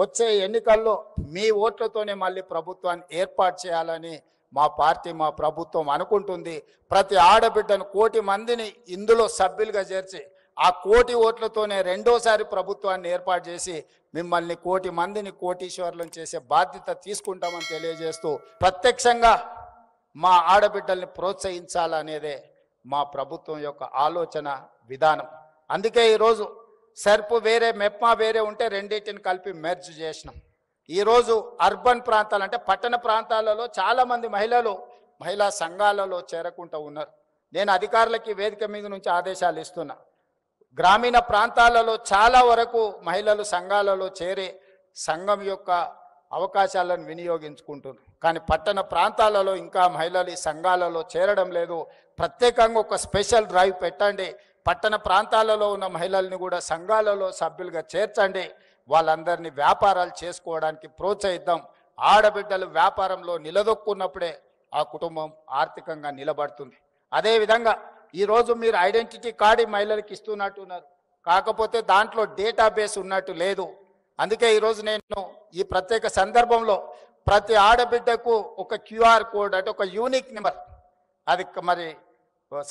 వచ్చే ఎన్నికల్లో మీ ఓట్లతోనే మళ్ళీ ప్రభుత్వాన్ని ఏర్పాటు చేయాలని మా పార్టీ మా ప్రభుత్వం అనుకుంటుంది. ప్రతి ఆడబిడ్డను 1 కోటి మందిని ఇందులో సభ్యులుగా చేర్చి ఆ 1 కోటి ఓట్లతోనే రెండోసారి ప్రభుత్వాన్ని ఏర్పాటు చేసి మిమ్మల్ని 1 కోటి మందిని కోటీశ్వరులను చేసే బాధ్యత తీసుకుంటామని తెలియజేస్తూ ప్రత్యక్షంగా మా ఆడబిడ్డల్ని ప్రోత్సహించాలనేదే మా ప్రభుత్వం యొక్క ఆలోచన విధానం. అందుకే ఈరోజు సెర్ప్ వేరే మెప్మా వేరే ఉంటే రెండింటిని కలిపి మెర్జ్ చేసినాం. ఈరోజు అర్బన్ ప్రాంతాలు అంటే పట్టణ ప్రాంతాలలో చాలామంది మహిళా సంఘాలలో చేరకుండా ఉన్నారు. నేను అధికారులకి వేదిక మీద నుంచి ఆదేశాలు ఇస్తున్నా. గ్రామీణ ప్రాంతాలలో చాలా వరకు మహిళలు సంఘాలలో చేరి సంఘం యొక్క అవకాశాలను వినియోగించుకుంటున్నారు. కానీ పట్టణ ప్రాంతాలలో ఇంకా మహిళలు ఈ సంఘాలలో చేరడం లేదు. ప్రత్యేకంగా ఒక స్పెషల్ డ్రైవ్ పెట్టండి. పట్టణ ప్రాంతాలలో ఉన్న మహిళల్ని కూడా సంఘాలలో సభ్యులుగా చేర్చండి. వాళ్ళందరినీ వ్యాపారాలు చేసుకోవడానికి ప్రోత్సహిద్దాం. ఆడబిడ్డలు వ్యాపారంలో నిలదొక్కున్నప్పుడే ఆ కుటుంబం ఆర్థికంగా నిలబడుతుంది. అదేవిధంగా ఈరోజు మీరు ఐడెంటిటీ కార్డు మహిళలకు ఇస్తున్నట్టున్నారు, కాకపోతే దాంట్లో డేటాబేస్ ఉన్నట్టు లేదు. అందుకే ఈరోజు నేను ఈ ప్రత్యేక సందర్భంలో ప్రతి ఆడబిడ్డకు ఒక QR కోడ్ అంటే ఒక యూనిక్ నెంబర్, అది మరి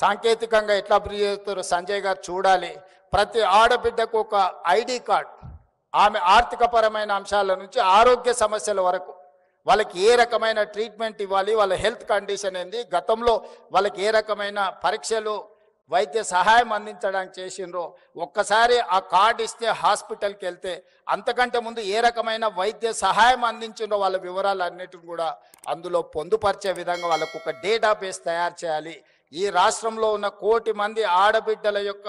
సాంకేతికంగా ఎట్లా అభివృద్ధి చేస్తారో సంజయ్ గారు చూడాలి. ప్రతి ఆడబిడ్డకు ఒక ID కార్డ్, ఆమె ఆర్థికపరమైన అంశాల నుంచి ఆరోగ్య సమస్యల వరకు వాళ్ళకి ఏ రకమైన ట్రీట్మెంట్ ఇవ్వాలి, వాళ్ళ హెల్త్ కండిషన్ ఏంది, గతంలో వాళ్ళకి ఏ రకమైన పరీక్షలు వైద్య సహాయం అందించడానికి చేసిండ్రో ఒక్కసారి ఆ కార్డు ఇస్తే హాస్పిటల్కి వెళ్తే అంతకంటే ముందు ఏ రకమైన వైద్య సహాయం అందించిండ్రో వాళ్ళ వివరాలు అన్నిటిని కూడా అందులో పొందుపరిచే విధంగా వాళ్ళకు ఒక డేటాబేస్ తయారు చేయాలి. ఈ రాష్ట్రంలో ఉన్న 1 కోటి మంది ఆడబిడ్డల యొక్క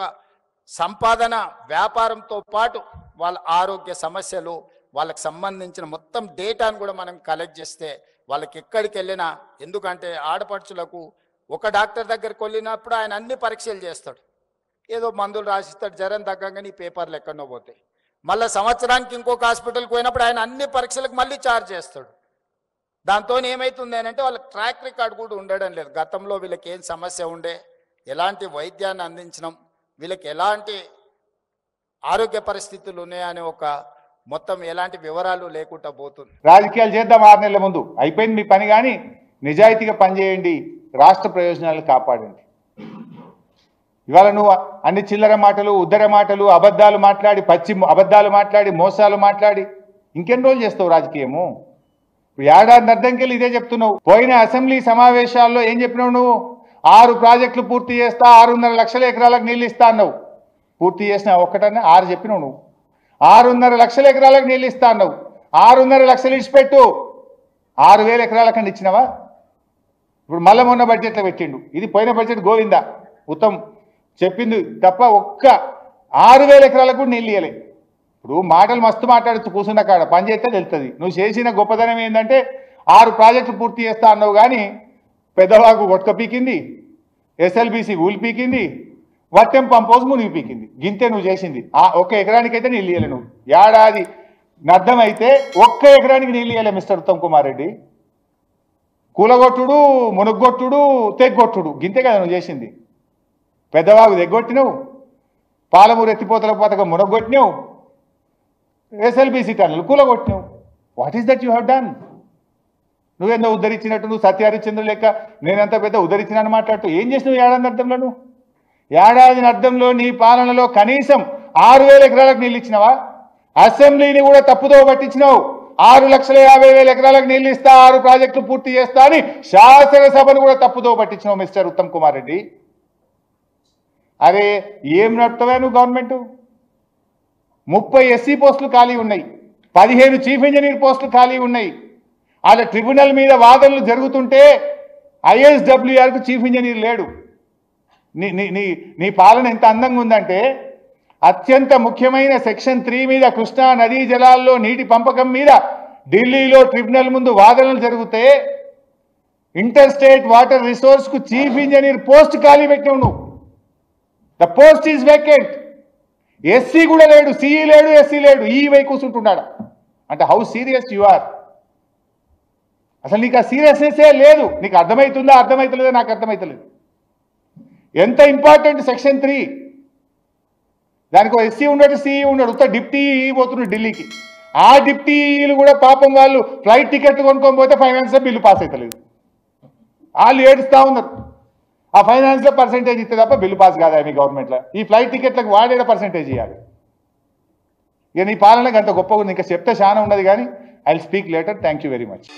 సంపాదన వ్యాపారంతో పాటు వాళ్ళ ఆరోగ్య సమస్యలు వాళ్ళకి సంబంధించిన మొత్తం డేటాను కూడా మనం కలెక్ట్ చేస్తే వాళ్ళకి ఎక్కడికి వెళ్ళినా, ఎందుకంటే ఆడపడుచులకు ఒక డాక్టర్ దగ్గరికి వెళ్ళినప్పుడు ఆయన అన్ని పరీక్షలు చేస్తాడు, ఏదో మందులు రాసిస్తాడు, జ్వరం తగ్గగానే ఈ పేపర్లు ఎక్కడో పోతాయి. మళ్ళీ సంవత్సరానికి ఇంకొక హాస్పిటల్కి పోయినప్పుడు ఆయన అన్ని పరీక్షలకు మళ్ళీ ఛార్జ్ చేస్తాడు. దాంతో ఏమవుతుంది అంటే వాళ్ళకి ట్రాక్ రికార్డ్ కూడా ఉండడం లేదు. గతంలో వీళ్ళకి ఏం సమస్య ఉండే, ఎలాంటి వైద్యాన్ని అందించడం, వీళ్ళకి ఎలాంటి ఆరోగ్య పరిస్థితులు ఉన్నాయని ఒక మొత్తం ఎలాంటి వివరాలు లేకుండా పోతుంది. రాజకీయాలు చేద్దాం 6 నెలల ముందు అయిపోయింది మీ పని, కానీ నిజాయితీగా పనిచేయండి, రాష్ట్ర ప్రయోజనాలు కాపాడండి. ఇవాళ నువ్వు అన్ని చిల్లర మాటలు, ఉద్దర మాటలు, అబద్ధాలు మాట్లాడి, అబద్ధాలు మాట్లాడి, మోసాలు మాట్లాడి ఇంకెన్ని రోజులు చేస్తావు రాజకీయము? ఇప్పుడు ఏడాది అర్థంకెళ్ళి ఇదే చెప్తున్నావు. పోయిన అసెంబ్లీ సమావేశాల్లో ఏం చెప్పినావు నువ్వు? 6 ప్రాజెక్టులు పూర్తి చేస్తా, 6.5 లక్షల ఎకరాలకు నీళ్ళు ఇస్తా అన్నావు. పూర్తి చేసిన ఒక్కటన్నా 6 చెప్పినావు నువ్వు. 6.5 లక్షల ఎకరాలకు నీళ్ళు ఇస్తా అన్నావు. 6.5 లక్షలు ఇచ్చిపెట్టు, 6,000 ఎకరాలకన్నా ఇచ్చినావా? ఇప్పుడు మళ్ళీ మొన్న బడ్జెట్లో పెట్టిండు. ఇది పోయిన బడ్జెట్ గోవిందా ఉత్తమ్ చెప్పింది తప్ప ఒక్క 6,000 ఎకరాలకు కూడా నీళ్ళు ఇవ్వలే. ఇప్పుడు మాటలు మస్తు మాట్లాడుతూ కూర్చున్న కాడ పని చేస్తే తెలుస్తుంది. నువ్వు చేసిన గొప్పదనం ఏంటంటే 6 ప్రాజెక్టులు పూర్తి చేస్తా అన్నావు, కానీ పెద్దవాగు కొట్టుక పీకింది, SLBC ఊలి పీకింది, వట్టెం పంపోజు మునిగి పీకింది. గింతే నువ్వు చేసింది. 1 ఎకరానికైతే నీళ్ళు ఇవ్వలే నువ్వు. ఏడాది అర్థమైతే 1 ఎకరానికి నీళ్ళు ఇవ్వలే మిస్టర్ ఉత్తమ్ కుమార్ రెడ్డి. కూలగొట్టుడు, మునుగొట్టుడు, తెగ్గొట్టుడు గింతే కదా నువ్వు చేసింది. పెద్దవాగు తెగ్గొట్టినావు, పాలమూరు ఎత్తిపోతల పథకం మునగొట్టినావు, SLBC టన్నులు కూలగొట్టినావు. What is that you have done? నువ్వేందో ఉద్ధరించినట్టు, నువ్వు సత్యహరిశ్చంద్రుడు లెక్క నేనంత పెద్ద ఉద్ధరించినాను మాట్లాడుతూ ఏం చేసినావు ఏడాది అర్థంలో? నువ్వు ఏడాది అర్థంలో నీ పాలనలో కనీసం 6,000 ఎకరాలకు నీళ్ళు ఇచ్చినావా? అసెంబ్లీని కూడా తప్పుదో పట్టించినావు. 6,50,000 ఎకరాలకు నీళ్ళు ఇస్తా, 6 ప్రాజెక్టులు పూర్తి చేస్తా అని శాసనసభను కూడా తప్పుదో పట్టించినావు మిస్టర్ ఉత్తమ్ కుమార్ రెడ్డి. అరే ఏం నడుపుతావా నువ్వు? గవర్నమెంట్ 30 SC పోస్టులు ఖాళీ ఉన్నాయి, 15 చీఫ్ ఇంజనీర్ పోస్టులు ఖాళీ ఉన్నాయి. అలా ట్రిబ్యునల్ మీద వాదనలు జరుగుతుంటే ISWRకు చీఫ్ ఇంజనీర్ లేడు. నీ పాలన ఎంత అందంగా ఉందంటే, అత్యంత ముఖ్యమైన సెక్షన్ 3 మీద, కృష్ణా నదీ జలాల్లో నీటి పంపకం మీద ఢిల్లీలో ట్రిబ్యునల్ ముందు వాదనలు జరిగితే ఇంటర్ స్టేట్ వాటర్ రిసోర్స్కు చీఫ్ ఇంజనీర్ పోస్ట్ ఖాళీ పెట్టావు నువ్వు. The post is vacant. SC కూడా లేడు, CE లేడు, SC లేడు, ఈ వై కూర్చుంటున్నాడు. అంటే హౌ సీరియస్ యు ఆర్? అసలు నీకు ఆ సీరియస్నెస్సే లేదు. నీకు అర్థమవుతుందా? అర్థమవుతలేదో నాకు అర్థమవుతలేదు. ఎంత ఇంపార్టెంట్ సెక్షన్ 3. దానికి SC ఉన్నాడు, CE ఉన్నాడు, ఉత్త డిప్టీ పోతున్నాడు ఢిల్లీకి. ఆ డిప్టీలు కూడా పాపం వాళ్ళు ఫ్లైట్ టికెట్లు కొనుక్కొని పోతే ఫైనాన్స్ బిల్లు పాస్ అవుతలేదు. వాళ్ళు ఏడుస్తూ ఉన్నారు. ఆ ఫైనాన్స్లో పర్సెంటేజ్ ఇస్తే తప్ప బిల్లు పాస్ కాదా మీ గవర్నమెంట్లో? ఈ ఫ్లైట్ టికెట్లకు వాడేట పర్సెంటేజ్ ఇవ్వాలి. ఇక నీ పాలనకు అంత గొప్పగా ఉంది. ఇంకా చెప్తే చాలా ఉన్నది కానీ I will speak later. Thank you very much.